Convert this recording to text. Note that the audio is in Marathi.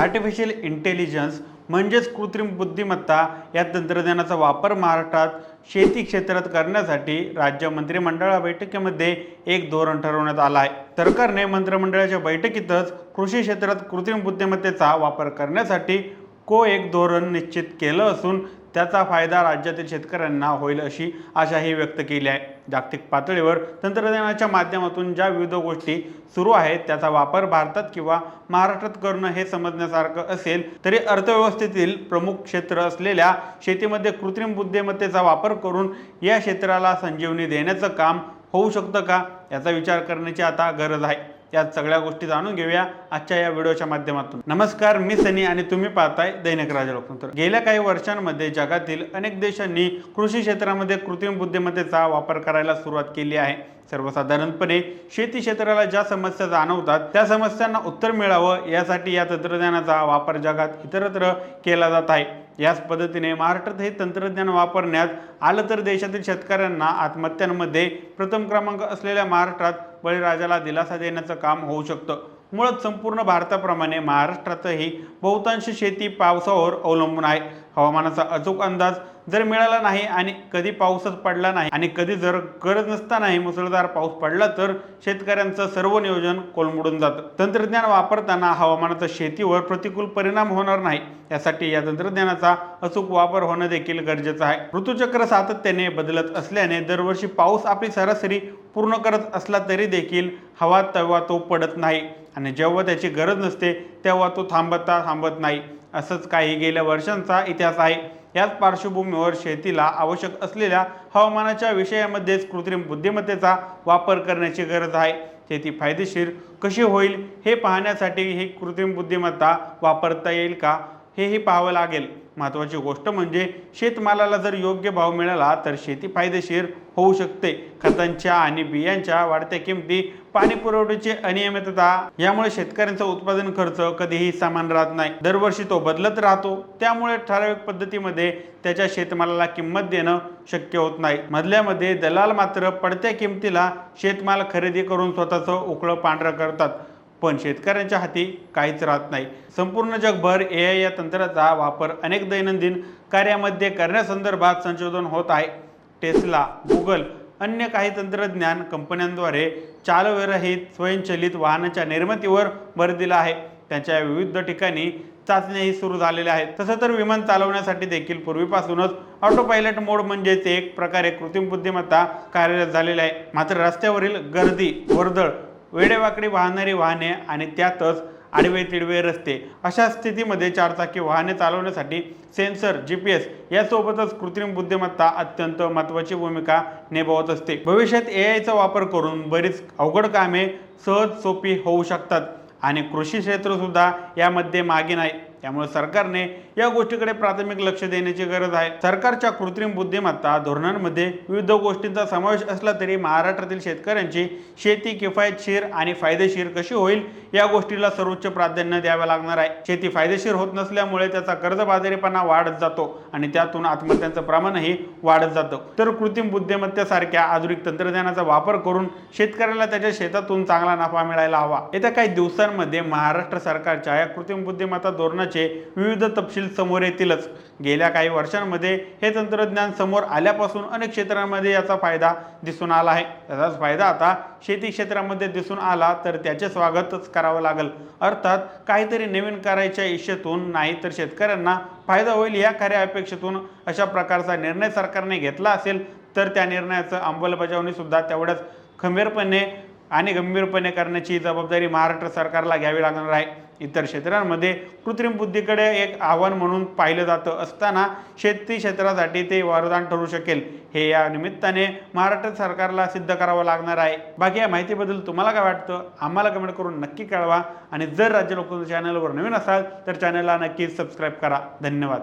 आर्टिफिशियल इंटेलिजन्स म्हणजेच कृत्रिम बुद्धिमत्ता या तंत्रज्ञानाचा वापर महाराष्ट्रात शेती क्षेत्रात करण्यासाठी राज्य मंत्रिमंडळ बैठकीमध्ये एक धोरण ठरवण्यात आलं आहे। सरकारने मंत्रिमंडळाच्या बैठकीतच कृषी क्षेत्रात कृत्रिम बुद्धिमत्तेचा वापर करण्यासाठी एक धोरण निश्चित केलं असून त्याचा फायदा राज्यातील शेतकऱ्यांना होईल अशी आशाही व्यक्त केली आहे। जागतिक पातळीवर तंत्रज्ञानाच्या माध्यमातून ज्या विविध गोष्टी सुरू आहेत त्याचा वापर भारतात किंवा महाराष्ट्रात करणं हे समजण्यासारखं असेल तरी अर्थव्यवस्थेतील प्रमुख क्षेत्र असलेल्या शेतीमध्ये कृत्रिम बुद्धिमत्तेचा वापर करून या क्षेत्राला संजीवनी देण्याचं काम होऊ शकतं का याचा विचार करण्याची आता गरज आहे। या सगळ्या गोष्टी जाणून घेऊया आजच्या या व्हिडिओच्या माध्यमातून। नमस्कार, मी सनी आणि तुम्ही पाहताय दैनिक राजा लोकतंत्र। गेल्या काही वर्षांमध्ये जगातील अनेक देशांनी कृषी क्षेत्रामध्ये कृत्रिम बुद्धिमत्तेचा वापर करायला सुरुवात केली आहे। सर्वसाधारणपणे शेती क्षेत्राला ज्या समस्या जाणवतात त्या समस्यांना उत्तर मिळावं यासाठी या तंत्रज्ञानाचा वापर जगात इतरत्र केला जात आहे। याच पद्धतीने महाराष्ट्रात हे तंत्रज्ञान वापरण्यात आलं तर देशातील शेतकऱ्यांना आत्महत्यांमध्ये प्रथम क्रमांक असलेल्या महाराष्ट्रात बळीराजाला दिलासा देण्याचं काम होऊ शकतं। मुळात संपूर्ण भारताप्रमाणे महाराष्ट्रातही बहुतांश शेती पावसावर अवलंबून आहे। हवामानाचा अचूक अंदाज जर मिळाला नाही आणि कधी पाऊसच पडला नाही आणि कधी जर गरज नसतानाही मुसळधार पाऊस पडला तर शेतकऱ्यांचं सर्व नियोजन कोलमडून जातं। तंत्रज्ञान वापरताना हवामानाचा शेतीवर प्रतिकूल परिणाम होणार नाही यासाठी या तंत्रज्ञानाचा अचूक वापर होणं देखील गरजेचं आहे। ऋतुचक्र सातत्याने बदलत असल्याने दरवर्षी पाऊस आपली सरासरी पूर्ण करत असला तरी देखील हवा तेव्हा तो पडत नाही आणि जेव्हा त्याची गरज नसते तेव्हा तो थांबत नाही। असंच काही गेल्या वर्षांचा इतिहास आहे। याच पार्श्वभूमीवर शेतीला आवश्यक असलेल्या हवामानाच्या विषयामध्येच कृत्रिम बुद्धिमत्तेचा वापर करण्याची गरज आहे। शेती फायदेशीर कशी होईल हे पाहण्यासाठी ही कृत्रिम बुद्धिमत्ता वापरता येईल का हेही पाहावं लागेल। महत्त्वाची गोष्ट म्हणजे शेतमालाला जर योग्य भाव मिळाला तर शेती फायदेशीर होऊ शकते। खतांच्या आणि बियांच्या वाढत्या किमती, पाणी पुरवठ्याची अनियमितता यामुळे शेतकऱ्यांचा उत्पादन खर्च कधीही समान राहत नाही, दरवर्षी तो बदलत राहतो। त्यामुळे ठराविक पद्धतीमध्ये त्याच्या शेतमालाला किंमत देणं शक्य होत नाही। मधल्यामध्ये दलाल मात्र पडत्या किमतीला शेतमाल खरेदी करून स्वतःचं उकळं पांढरं करतात, पण शेतकऱ्यांच्या हाती काहीच राहत नाही। संपूर्ण जगभर AI या तंत्राचा वापर अनेक दैनंदिन कार्यामध्ये करण्यासंदर्भात संशोधन होत आहे। टेस्ला, गुगल, अन्य काही तंत्रज्ञान कंपन्यांद्वारे चालविरहित स्वयंचलित वाहनांच्या निर्मितीवर भर दिला आहे। त्यांच्या विविध ठिकाणी चाचण्याही सुरू झालेल्या आहेत। तसं तर विमान चालवण्यासाठी देखील पूर्वीपासूनच ऑटो पायलट मोड म्हणजेच एक प्रकारे कृत्रिम बुद्धिमत्ता कार्यरत झालेली आहे। मात्र रस्त्यावरील गर्दी, वर्दळ, वेडेवाकडे वाहणारी वाहने आणि त्यातच आडवे तिडवे रस्ते अशा स्थितीमध्ये चारचाकी वाहने चालवण्यासाठी सेन्सर, GPS यासोबतच कृत्रिम बुद्धिमत्ता अत्यंत महत्त्वाची भूमिका निभावत असते। भविष्यात AIचा वापर करून बरीच अवघड कामे सहज सोपी होऊ शकतात आणि कृषी क्षेत्र सुद्धा यामध्ये मागे नाही। त्यामुळे सरकारने या गोष्टीकडे प्राथमिक लक्ष देण्याची गरज आहे। सरकारच्या कृत्रिम बुद्धिमत्ता धोरणांमध्ये विविध गोष्टींचा समावेश असला तरी महाराष्ट्रातील शेतकऱ्यांची शेती किफायतशीर आणि फायदेशीर कशी होईल या गोष्टीला सर्वोच्च प्राधान्य द्यावे लागणार आहे। शेती फायदेशीर होत नसल्यामुळे त्याचा कर्जबाजारीपणा वाढत जातो आणि त्यातून आत्महत्यांचं प्रमाणही वाढत जातं। तर कृत्रिम बुद्धिमत्तेसारख्या आधुनिक तंत्रज्ञानाचा वापर करून शेतकऱ्याला त्याच्या शेतातून चांगला नफा मिळायला हवा। येत्या काही दिवसांमध्ये महाराष्ट्र सरकारच्या या कृत्रिम बुद्धिमत्ता धोरणाचे विविध तपशील समोर येतीलच। गेल्या काही वर्षांमध्ये हे तंत्रज्ञान समोर आल्यापासून अनेक क्षेत्रांमध्ये याचा फायदा दिसून आला आहे। त्याचाच फायदा आता शेती क्षेत्रामध्ये दिसून आला तर त्याचे स्वागतच करावं लागेल। अर्थात काहीतरी नवीन करायच्या इच्छेतून नाही तर शेतकऱ्यांना फायदा होईल या खऱ्या अपेक्षेतून अशा प्रकारचा निर्णय सरकारने घेतला असेल तर त्या निर्णयाचं अंमलबजावणी सुद्धा तेवढ्याच खंबीरपणे आणि गंभीरपणे करण्याची जबाबदारी महाराष्ट्र सरकारला घ्यावी लागणार आहे। इतर क्षेत्रांमध्ये कृत्रिम बुद्धीकडे एक आव्हान म्हणून पाहिलं जातं असताना शेती क्षेत्रासाठी ते वरदान ठरू शकेल हे या निमित्ताने महाराष्ट्र सरकारला सिद्ध करावं लागणार आहे। बाकी या माहितीबद्दल तुम्हाला काय वाटतं आम्हाला कमेंट करून नक्की कळवा आणि जर राज्य लोकतंत्र चॅनलवर नवीन असाल तर चॅनलला नक्कीच सबस्क्राईब करा। धन्यवाद।